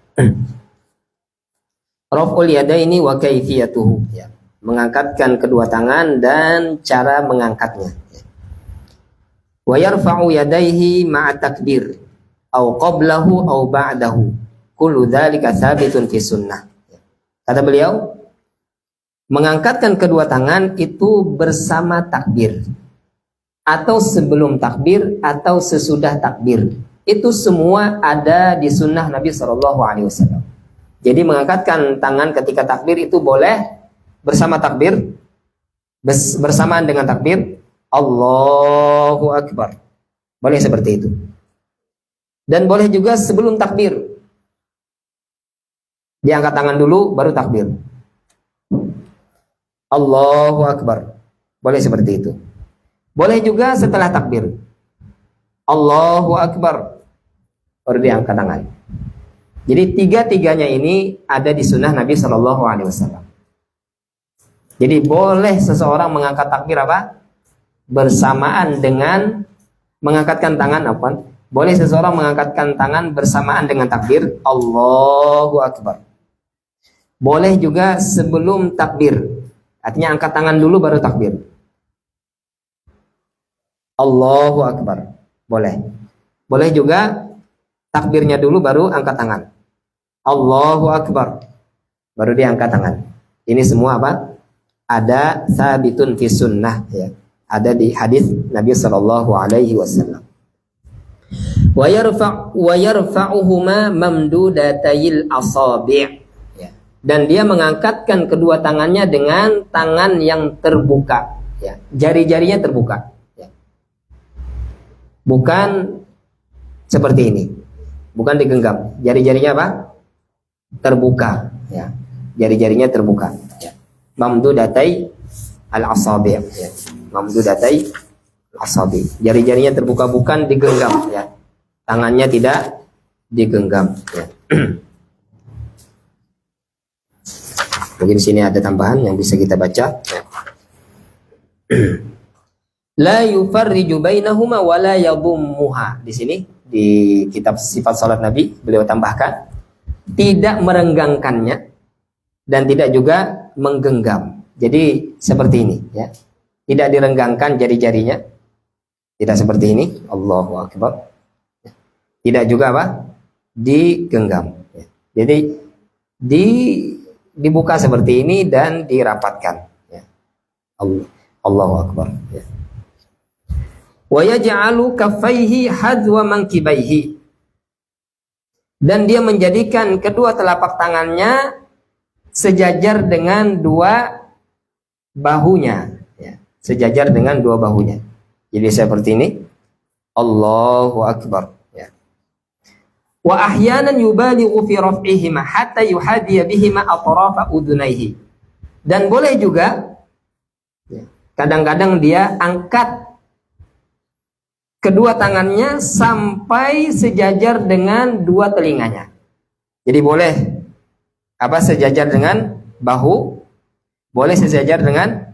Raf'ul yadaini wa kaifiyatuhu, ya. Mengangkatkan kedua tangan dan cara mengangkatnya, ya. Wa yarfa'u yadayhi ma'a takbir au qablahu au ba'dahu. Kullu dzalika tsabitun fi sunnah. Kata beliau, mengangkatkan kedua tangan itu bersama takbir, atau sebelum takbir, atau sesudah takbir. Itu semua ada di sunnah Nabi SAW. Jadi mengangkatkan tangan ketika takbir itu boleh bersama takbir, bersamaan dengan takbir, Allahu Akbar. Boleh seperti itu. Dan boleh juga sebelum takbir. Diangkat tangan dulu, baru takbir. Allahu Akbar. Boleh seperti itu. Boleh juga setelah takbir. Allahu Akbar. Baru diangkat tangan. Jadi tiga-tiganya ini ada di sunnah Nabi SAW. Jadi boleh seseorang mengangkat takbir apa? Bersamaan dengan mengangkatkan tangan apa? Boleh seseorang mengangkatkan tangan bersamaan dengan takbir Allahu Akbar. Boleh juga sebelum takbir. Artinya angkat tangan dulu baru takbir. Allahu Akbar. Boleh. Boleh juga takbirnya dulu baru angkat tangan. Allahu Akbar. Baru diangkat tangan. Ini semua apa? Ada sabitun fi sunnah, ya. Ada di hadis Nabi SAW. Wa yarfa'uhuma mamdudatayil asabi'. Dan dia mengangkatkan kedua tangannya dengan tangan yang terbuka, ya. Jari-jarinya terbuka, ya. Bukan seperti ini, bukan digenggam. Jari-jarinya apa? Terbuka, ya. Jari-jarinya terbuka, ya. Mamdudatai al-asabi', ya. Mamdudatai al-asabi'. Jari-jarinya terbuka, bukan digenggam, ya. Tangannya tidak digenggam, ya. Mungkin di sini ada tambahan yang bisa kita baca. La yufarriju bainahuma wa la yadhummuha. Di sini di kitab sifat salat Nabi beliau tambahkan tidak merenggangkannya dan tidak juga menggenggam. Jadi seperti ini, ya. Tidak direnggangkan jari-jarinya. Tidak seperti ini. Allahu Akbar. Tidak juga apa? Digenggam. Jadi dibuka seperti ini dan dirapatkan. Ya. Allahu Akbar. Ya. Wa yaj'alu kaffaihi hadwa mankibaihi. Dan dia menjadikan kedua telapak tangannya sejajar dengan dua bahunya. Ya. Sejajar dengan dua bahunya. Jadi seperti ini. Allahu Akbar. Ya. Wa ahyanan yubalighu fi raf'ihima hatta yuhadiya bihima atrafa udunaihi. Dan boleh juga ya, kadang-kadang dia angkat kedua tangannya sampai sejajar dengan dua telinganya. Jadi boleh sejajar dengan bahu, boleh sejajar dengan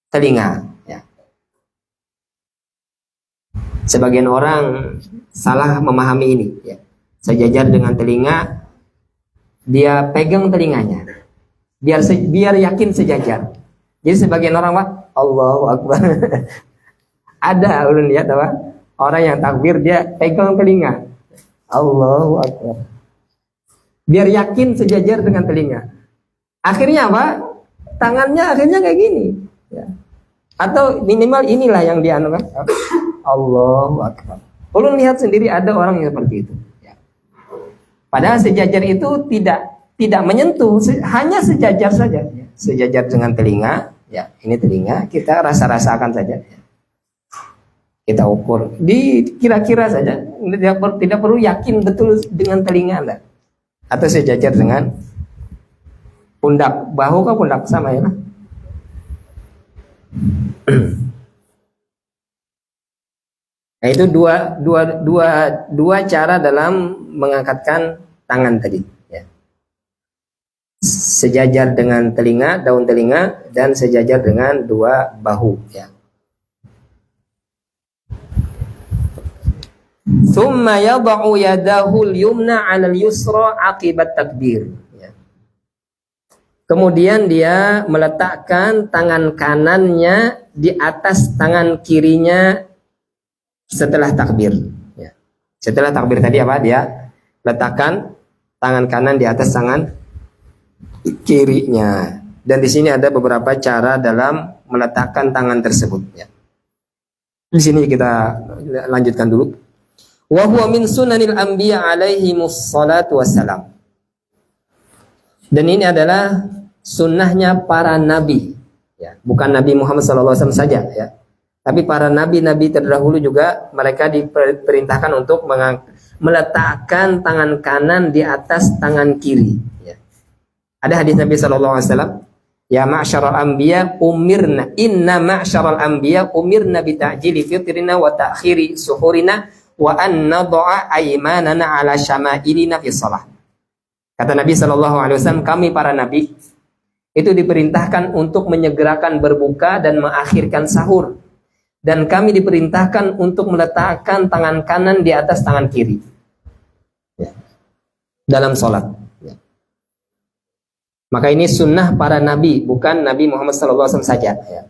telinga. Ya. Sebagian orang salah memahami ini. Ya. Sejajar dengan telinga, dia pegang telinganya, biar yakin sejajar. Jadi sebagian orang Allahu Akbar. Ada ulun lihat orang yang takbir dia pegang telinga. Allahu Akbar. Biar yakin sejajar dengan telinga. Akhirnya tangannya akhirnya kayak gini. Ya. Atau minimal inilah yang dianukan. Allahu Akbar. Ulun lihat sendiri ada orang yang seperti itu. Ya. Padahal sejajar itu tidak menyentuh, hanya sejajar saja. Ya. Sejajar dengan telinga. Ya, ini telinga. Kita rasa-rasakan saja. Ya. Kita ukur, kira-kira saja, tidak perlu yakin betul dengan telinga Anda. Atau sejajar dengan pundak, bahu ke pundak sama ya. Nah, itu dua cara dalam mengangkatkan tangan tadi. Ya. Sejajar dengan telinga, daun telinga, dan sejajar dengan dua bahu. Ya. Thumma yada'u yadahu al-yumna 'ala al-yusra 'aqibat takbir. Ya. Kemudian dia meletakkan tangan kanannya di atas tangan kirinya setelah takbir. Ya. Setelah takbir tadi dia letakkan tangan kanan di atas tangan kirinya. Dan di sini ada beberapa cara dalam meletakkan tangan tersebut. Ya. Di sini kita lanjutkan dulu. Wa huwa min sunanil anbiya alaihimus salatu wassalam. Dan ini adalah sunnahnya para nabi, ya, bukan Nabi Muhammad SAW saja, ya, tapi para nabi-nabi terdahulu juga mereka diperintahkan untuk meletakkan tangan kanan di atas tangan kiri. Ya. Ada hadis Nabi SAW, ya ma'syaral anbiya umirna, inna ma'syaral anbiya umirna bita'jili fitrina wa ta'khiri suhurina wa an nad'a aymanana ala syama'ilina fi shalah. Kata Nabi SAW, kami para nabi itu diperintahkan untuk menyegerakan berbuka dan mengakhirkan sahur, dan kami diperintahkan untuk meletakkan tangan kanan di atas tangan kiri, ya, dalam sholat. Ya. Maka ini sunnah para nabi, bukan Nabi Muhammad SAW saja. Ya.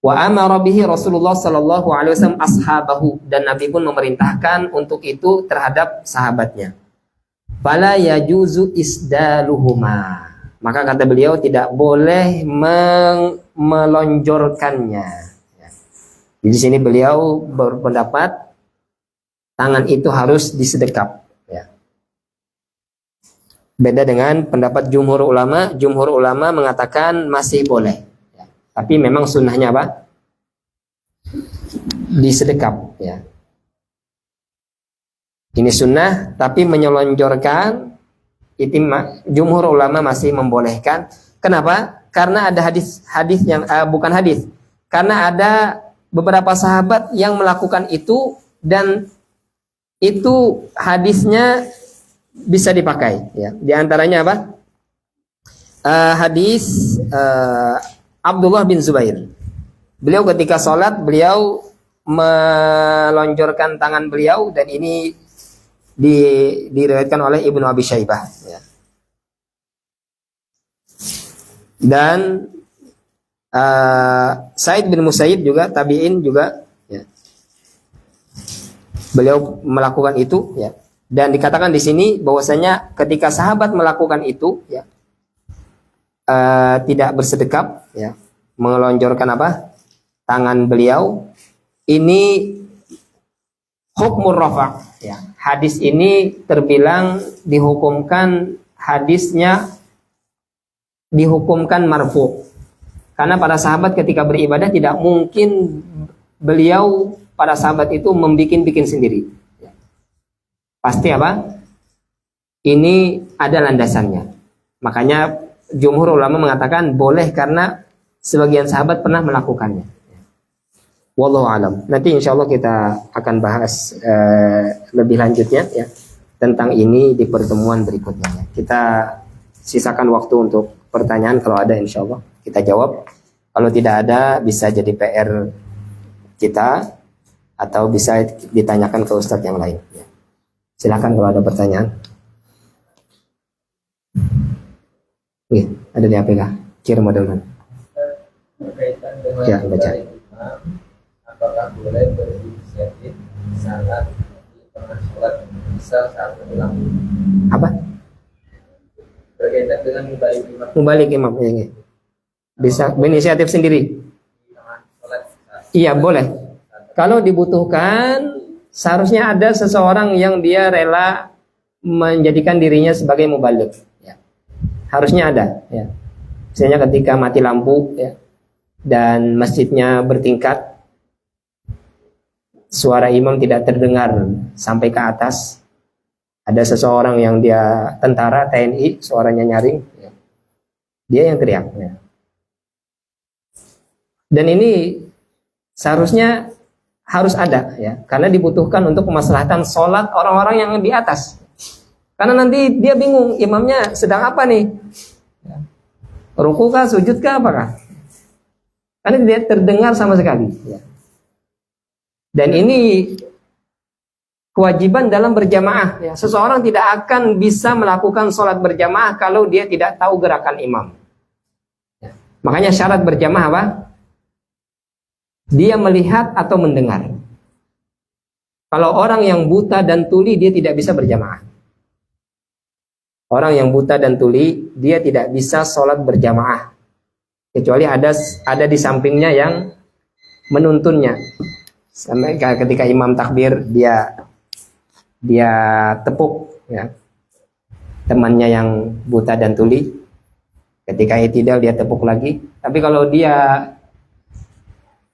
Wa amara bihi Rasulullah sallallahu alaihi wasallam ashabahu, dan Nabi pun memerintahkan untuk itu terhadap sahabatnya. Fala yajuzu isdaluhuma. Maka kata beliau tidak boleh melonjorkannya. Ya. Di sini beliau berpendapat tangan itu harus disedekap. Ya. Beda dengan pendapat jumhur ulama. Jumhur ulama mengatakan masih boleh. Tapi memang sunnahnya disedekap, ya. Ini sunnah, tapi menyelonjorkan itu jumhur ulama masih membolehkan. Kenapa? Karena ada hadis yang bukan hadis. Karena ada beberapa sahabat yang melakukan itu, dan itu hadisnya bisa dipakai. Ya. Di antaranya hadis Abdullah bin Zubair. Beliau ketika sholat, beliau melonjorkan tangan beliau, dan ini diriwayatkan oleh Ibnu Abi Syaibah. Ya. Dan Said bin Musayyib juga, tabi'in juga, ya. Beliau melakukan itu, ya. Dan dikatakan di sini bahwasanya ketika sahabat melakukan itu, ya, tidak bersedekap, ya, melonjorkan apa? Tangan beliau, ini hukmur rafa, ya. Hadis ini terbilang dihukumkan, hadisnya dihukumkan marfu. Karena para sahabat ketika beribadah tidak mungkin beliau, para sahabat itu membikin sendiri. Ya. Pasti apa? Ini ada landasannya. Makanya jumhur ulama mengatakan boleh karena sebagian sahabat pernah melakukannya. Wallahu alam. Nanti insya Allah kita akan bahas lebih lanjutnya, ya, tentang ini di pertemuan berikutnya. Ya. Kita sisakan waktu untuk pertanyaan, kalau ada insya Allah kita jawab. Kalau tidak ada bisa jadi PR kita atau bisa ditanyakan ke ustadz yang lain. Ya. Silakan kalau ada pertanyaan. Ada di APK. Kirim modal. Berkaitan dengan Ya, baca. imam, apakah boleh berinisiatif saat di tengah sholat, misal saat menjelang? Apa? Berkaitan dengan mubalik imam Membalik imam. Ya. Bisa berinisiatif sendiri. di tengah sholat, Iya, boleh. Kalau dibutuhkan, seharusnya ada seseorang yang dia rela menjadikan dirinya sebagai mubalik. Ya. Harusnya ada. Ya. Misalnya ketika mati lampu, ya, dan masjidnya bertingkat, suara imam tidak terdengar sampai ke atas. Ada seseorang yang dia tentara TNI, suaranya nyaring, ya. Dia yang teriak. Ya. Dan ini seharusnya harus ada, ya, karena dibutuhkan untuk kemaslahatan sholat orang-orang yang di atas. Karena nanti dia bingung imamnya sedang apa nih, ya. Ruku kah, sujud kah, apakah? Karena tidak terdengar sama sekali, ya. Dan ini kewajiban dalam berjamaah, ya. Seseorang tidak akan bisa melakukan sholat berjamaah kalau dia tidak tahu gerakan imam, ya. Makanya syarat berjamaah apa? Dia melihat atau mendengar. Kalau orang yang buta dan tuli, dia tidak bisa berjamaah. Orang yang buta dan tuli, dia tidak bisa sholat berjamaah, kecuali ada di sampingnya yang menuntunnya. Sampai ketika imam takbir, dia tepuk, ya, temannya yang buta dan tuli. Ketika i'tidal dia tepuk lagi. Tapi kalau dia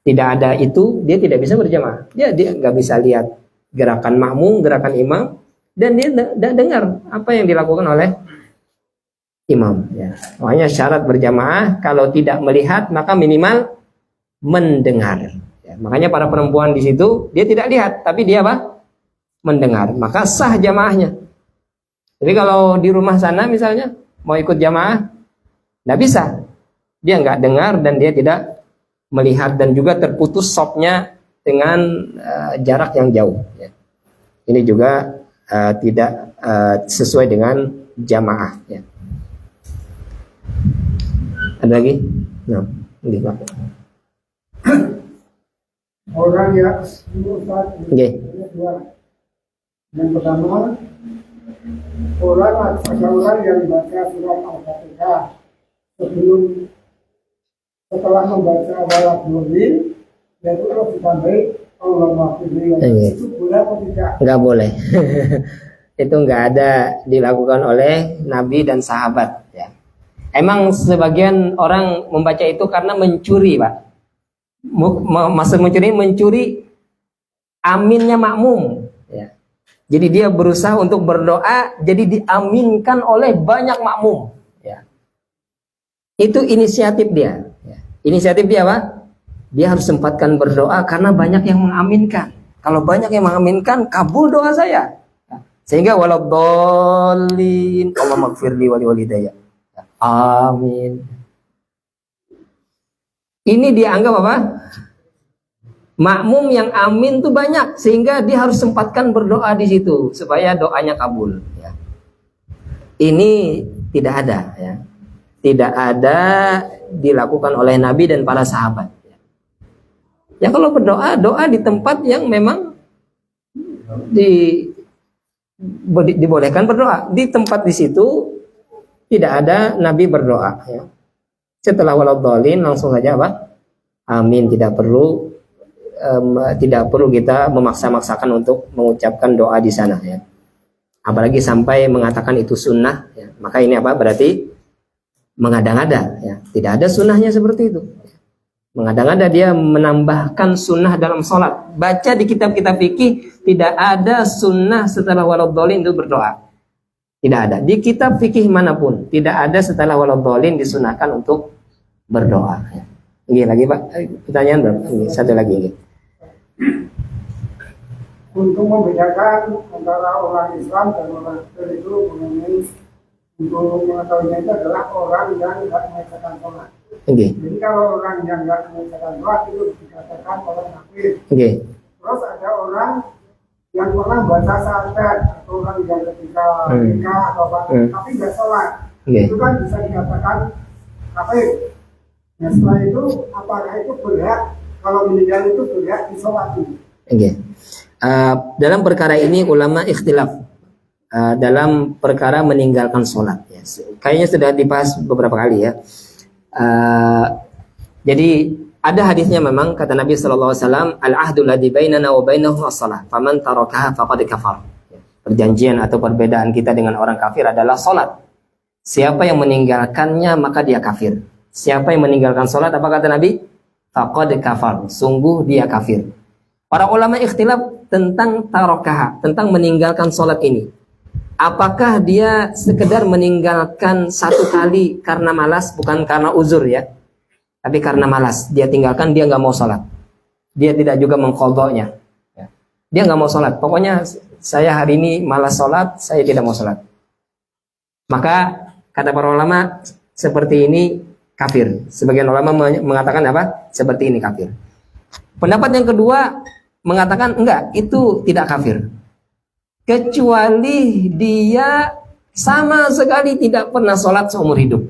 tidak ada itu, dia tidak bisa berjamaah. Dia nggak bisa lihat gerakan makmum, gerakan imam, dan dia tidak dengar apa yang dilakukan oleh imam. Ya. Makanya syarat berjamaah kalau tidak melihat maka minimal mendengar. Ya. Makanya para perempuan di situ dia tidak lihat, tapi dia apa? Mendengar. Maka sah jamaahnya. Jadi kalau di rumah sana misalnya mau ikut jamaah, nggak bisa. Dia nggak dengar dan dia tidak melihat, dan juga terputus sopnya dengan jarak yang jauh. Ya. Ini juga tidak sesuai dengan jamaah. Ya. Ada lagi? Nah, ini Pak. Orang yang Ustaz, Oke. yang pertama, ada orang yang baca surat Al-Fatihah setelah membaca walad-dhalin, yaitu terus ditambahi Allahumma firli. Itu boleh atau tidak? Enggak boleh. Itu enggak ada dilakukan oleh Nabi dan sahabat, ya. Emang sebagian orang membaca itu karena mencuri, Pak. Maksud mencuri aminnya makmum, ya. Jadi dia berusaha untuk berdoa jadi diaminkan oleh banyak makmum, ya. Itu inisiatif dia, ya. Inisiatif dia apa? Dia harus sempatkan berdoa karena banyak yang mengaminkan. Kalau banyak yang mengaminkan, kabul doa saya. Sehingga waladhdallin, Allahumma ighfirli wa liwalidayya. Amin. Ini dianggap apa? Makmum yang amin itu banyak, sehingga dia harus sempatkan berdoa di situ supaya doanya kabul, ya. Ini tidak ada, ya. Tidak ada dilakukan oleh Nabi dan para sahabat. Ya kalau berdoa, doa di tempat yang memang dibolehkan berdoa. Di tempat di situ tidak ada Nabi berdoa. Ya. Setelah waladhdallin langsung saja apa? Amin. Tidak perlu kita memaksa-maksakan untuk mengucapkan doa di sana. Ya. Apalagi sampai mengatakan itu sunnah. Ya. Maka ini apa? Berarti mengada-ngada. Ya. Tidak ada sunnahnya seperti itu. Mengada-ngada dia menambahkan sunnah dalam sholat. Baca di kitab-kitab fikih tidak ada sunnah setelah waladhdallin itu berdoa. Tidak ada. Di kitab fikih manapun tidak ada setelah waladhdallin disunahkan untuk berdoa. Ini lagi Pak, pertanyaan berapa? Ini satu lagi ini. Untuk membedakan antara orang Islam dan orang Kristen itu mengenai untuk mengetahuinya itu adalah orang yang tidak mengerjakan sholat. Okay. Jadi kalau orang yang nggak mengerjakan sholat itu dikatakan orang kafir. Okay. Terus ada orang yang pernah baca syahadat atau orang yang ketika nikah atau apa, tapi nggak sholat, itu kan bisa dikatakan kafir. Nah setelah itu apakah itu berhak kalau meninggal itu berhak disolati? Okay. Dalam perkara ini ulama ikhtilaf dalam perkara meninggalkan sholat. Ya. Kayaknya sudah dibahas beberapa kali ya. Jadi ada hadisnya memang kata Nabi SAW, al-ahdu ladzi bainana wa bainahum as-shalah, faman tarakaha faqad kafar. Perjanjian atau perbedaan kita dengan orang kafir adalah sholat. Siapa yang meninggalkannya maka dia kafir. Siapa yang meninggalkan sholat, apa kata Nabi? Faqad kafar. Sungguh dia kafir. Para ulama ikhtilaf tentang tarakaha, tentang meninggalkan sholat ini. Apakah dia sekedar meninggalkan satu kali karena malas, bukan karena uzur ya, tapi karena malas. Dia tinggalkan, dia nggak mau sholat. Dia tidak juga mengqadha'nya. Ya. Dia nggak mau sholat. Pokoknya saya hari ini malas sholat, saya tidak mau sholat. Maka kata para ulama seperti ini kafir. Sebagian ulama mengatakan apa? Seperti ini kafir. Pendapat yang kedua mengatakan enggak, itu tidak kafir. Kecuali dia sama sekali tidak pernah sholat seumur hidup.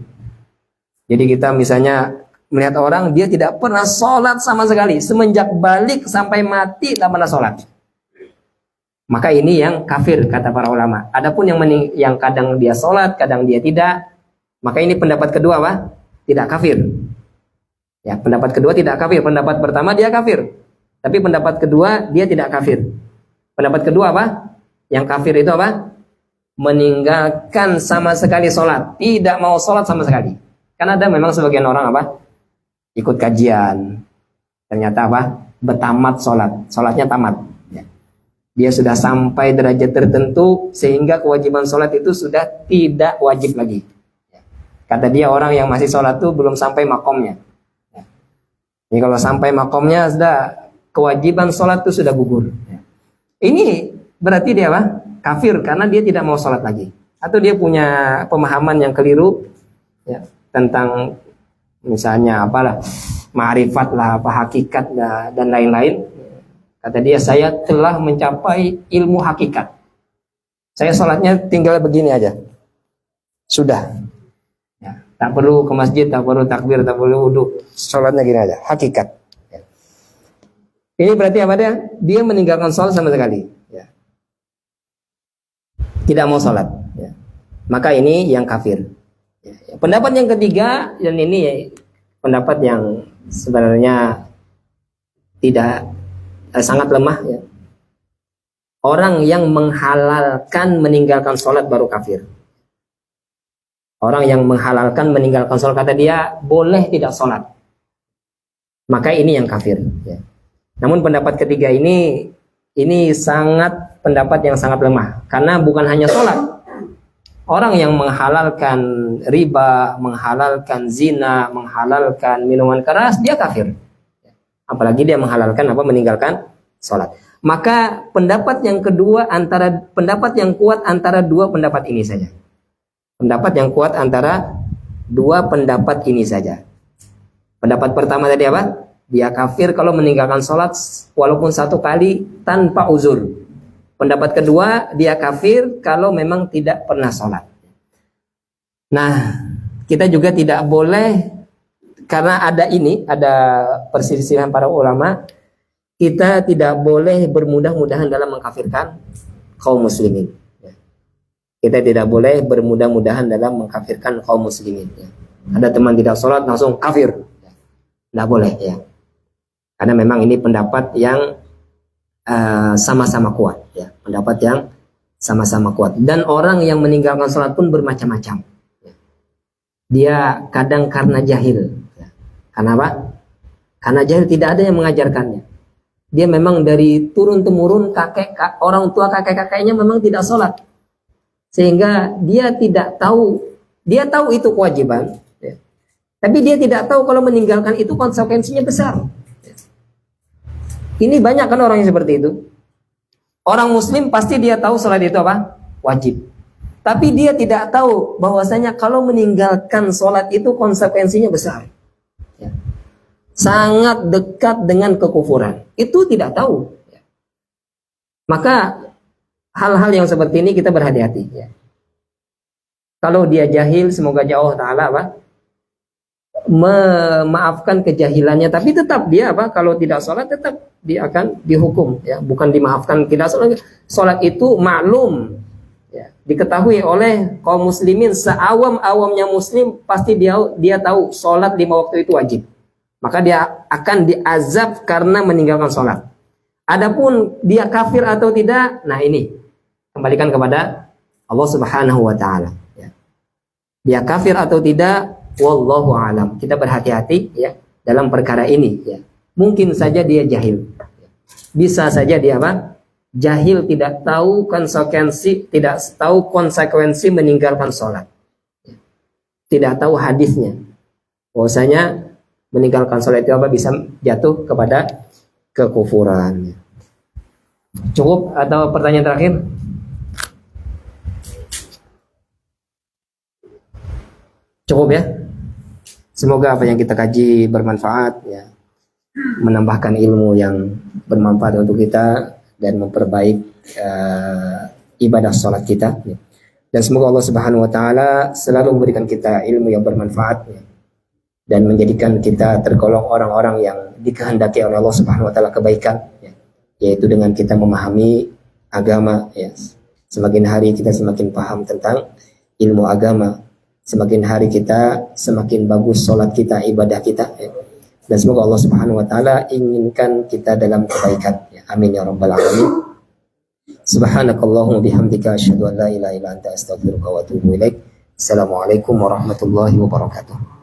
Jadi kita misalnya melihat orang dia tidak pernah sholat sama sekali, semenjak balik sampai mati tak pernah sholat, maka ini yang kafir kata para ulama. Adapun yang kadang dia sholat, kadang dia tidak, maka ini pendapat kedua apa? Tidak kafir. Ya, pendapat kedua tidak kafir. Pendapat pertama dia kafir, tapi pendapat kedua dia tidak kafir. Pendapat kedua apa? Yang kafir itu apa? Meninggalkan sama sekali sholat, tidak mau sholat sama sekali. Karena ada memang sebagian orang apa? Ikut kajian, ternyata apa? Bertamat sholat, sholatnya tamat. Ya. Dia sudah sampai derajat tertentu sehingga kewajiban sholat itu sudah tidak wajib lagi. Ya. Kata dia orang yang masih sholat itu belum sampai makomnya. Ya. Jadi kalau sampai makomnya sudah kewajiban sholat itu sudah gugur. Ya. Ini berarti dia apa? Kafir karena dia tidak mau sholat lagi. Atau dia punya pemahaman yang keliru ya, tentang misalnya apalah, ma'rifat lah, apa hakikat lah, dan lain-lain. Kata dia, saya telah mencapai ilmu hakikat. Saya sholatnya tinggal begini aja. Sudah. Ya, tak perlu ke masjid, tak perlu takbir, tak perlu wudhu. Sholatnya gini aja, hakikat. Ya. Ini berarti apa dia? Dia meninggalkan sholat sama sekali. Tidak mau sholat ya. Maka ini yang kafir ya. Pendapat yang ketiga, dan ini pendapat yang sebenarnya tidak sangat lemah ya. Orang yang menghalalkan meninggalkan sholat baru kafir. Orang yang menghalalkan meninggalkan sholat, kata dia boleh tidak sholat, maka ini yang kafir ya. Namun pendapat ketiga ini sangat pendapat yang sangat lemah, karena bukan hanya sholat. Orang yang menghalalkan riba, menghalalkan zina, menghalalkan minuman keras, dia kafir. Apalagi dia menghalalkan apa? Meninggalkan sholat. Maka pendapat yang kedua pendapat yang kuat antara dua pendapat ini saja. Pendapat yang kuat antara dua pendapat ini saja. Pendapat pertama tadi apa? Dia kafir kalau meninggalkan sholat walaupun satu kali tanpa uzur. Pendapat kedua, dia kafir kalau memang tidak pernah sholat. Nah, kita juga tidak boleh, karena ada perselisihan para ulama, kita tidak boleh bermudah-mudahan dalam mengkafirkan kaum muslimin. Kita tidak boleh bermudah-mudahan dalam mengkafirkan kaum muslimin. Ya. Ada teman tidak sholat langsung kafir, tidak boleh ya. Karena memang ini pendapat yang sama-sama kuat, ya. Pendapat yang sama-sama kuat. Dan orang yang meninggalkan sholat pun bermacam-macam. Ya. Dia kadang karena jahil. Ya. Karena apa? Karena jahil, tidak ada yang mengajarkannya. Dia memang dari turun temurun orang tua kakek-kakeknya memang tidak sholat. Sehingga dia tidak tahu, dia tahu itu kewajiban, ya. Tapi dia tidak tahu kalau meninggalkan itu konsekuensinya besar. Ya. Ini banyak kan orang yang seperti itu. Orang muslim pasti dia tahu sholat itu apa? Wajib. Tapi dia tidak tahu bahwasanya kalau meninggalkan sholat itu konsekuensinya besar. Ya. Sangat dekat dengan kekufuran. Itu tidak tahu. Ya. Maka hal-hal yang seperti ini kita berhati-hati ya. Kalau dia jahil, semoga Allah Ta'ala apa? Memaafkan kejahilannya, tapi tetap dia apa? Kalau tidak sholat tetap dia akan dihukum ya, bukan dimaafkan tidak sholat. Sholat itu maklum ya, diketahui oleh kaum muslimin, seawam-awamnya muslim pasti dia tahu sholat 5 waktu itu wajib. Maka dia akan diazab karena meninggalkan sholat. Adapun dia kafir atau tidak, nah ini kembalikan kepada Allah Subhanahu wa Ta'ala. Ya. Dia kafir atau tidak, wallahu alam. Kita berhati-hati ya dalam perkara ini. Ya. Mungkin saja dia jahil. Bisa saja dia apa? Jahil, tidak tahu konsekuensi meninggalkan sholat. Ya. Tidak tahu hadisnya. Bahwasanya meninggalkan sholat itu apa? Bisa jatuh kepada kekufuran. Cukup atau pertanyaan terakhir? Cukup ya. Semoga apa yang kita kaji bermanfaat ya, menambahkan ilmu yang bermanfaat untuk kita dan memperbaik ibadah sholat kita ya. Dan semoga Allah Subhanahu wa Ta'ala selalu memberikan kita ilmu yang bermanfaat ya, dan menjadikan kita tergolong orang-orang yang dikehendaki oleh Allah Subhanahu wa Ta'ala kebaikan ya, yaitu dengan kita memahami agama ya. Semakin hari kita semakin paham tentang ilmu agama, semakin hari kita semakin bagus sholat kita, ibadah kita ya. Dan semoga Allah Subhanahu wa Ta'ala inginkan kita dalam kebaikan ya. Amin ya rabbal alamin. Subhanakallahumma bihamdika asyhadu an la ilaha illa anta astaghfiruka wa atubu ilaik. Assalamualaikum warahmatullahi wabarakatuh.